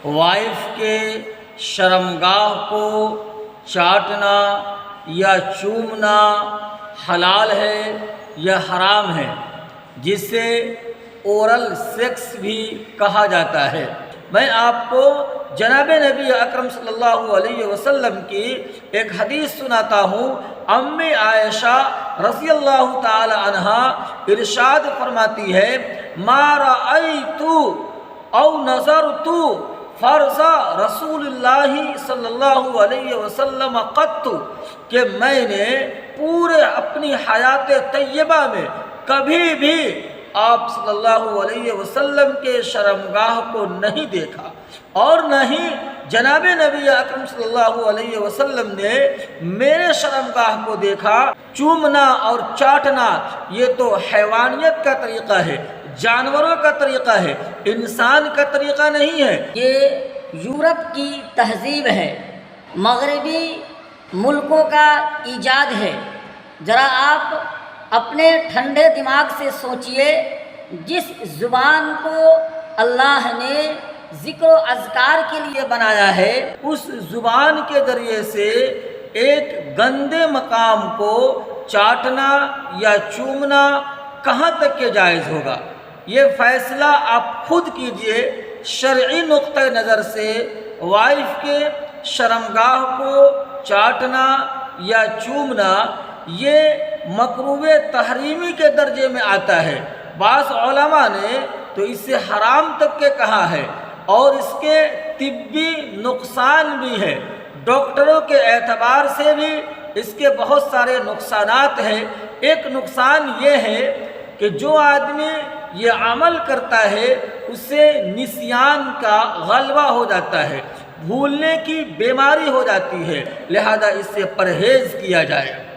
Wife کے شرمگاہ کو چاٹنا یا چومنا حلال ہے یا حرام ہے، جسے اورل سیکس بھی کہا جاتا ہے۔ میں آپ کو جناب نبی اکرم صلی اللہ علیہ وسلم کی ایک حدیث سناتا ہوں۔ امی عائشہ رضی اللہ تعالی عنہا ارشاد فرماتی ہے، ما رأیت او نظرت فرض رسول اللہ صلی اللہ علیہ وسلم قط، کہ میں نے پورے اپنی حیات طیبہ میں کبھی بھی آپ صلی اللہ علیہ وسلم کے شرمگاہ کو نہیں دیکھا، اور نہ ہی جناب نبی اکرم صلی اللہ علیہ وسلم نے میرے شرمگاہ کو دیکھا۔ چومنا اور چاٹنا یہ تو حیوانیت کا طریقہ ہے، جانوروں کا طریقہ ہے، انسان کا طریقہ نہیں ہے۔ یہ یورپ کی تہذیب ہے، مغربی ملکوں کا ایجاد ہے۔ ذرا آپ اپنے ٹھنڈے دماغ سے سوچئے، جس زبان کو اللہ نے ذکر و اذکار کے لیے بنایا ہے، اس زبان کے ذریعے سے ایک گندے مقام کو چاٹنا یا چومنا کہاں تک کے جائز ہوگا؟ یہ فیصلہ آپ خود کیجئے۔ شرعی نقطہ نظر سے وائف کے شرمگاہ کو چاٹنا یا چومنا یہ مکروہ تحریمی کے درجے میں آتا ہے۔ بعض علماء نے تو اسے حرام تک کے کہا ہے، اور اس کے طبی نقصان بھی ہے۔ ڈاکٹروں کے اعتبار سے بھی اس کے بہت سارے نقصانات ہیں۔ ایک نقصان یہ ہے کہ جو آدمی یہ عمل کرتا ہے اسے نسیان کا غلبہ ہو جاتا ہے، بھولنے کی بیماری ہو جاتی ہے، لہذا اس سے پرہیز کیا جائے۔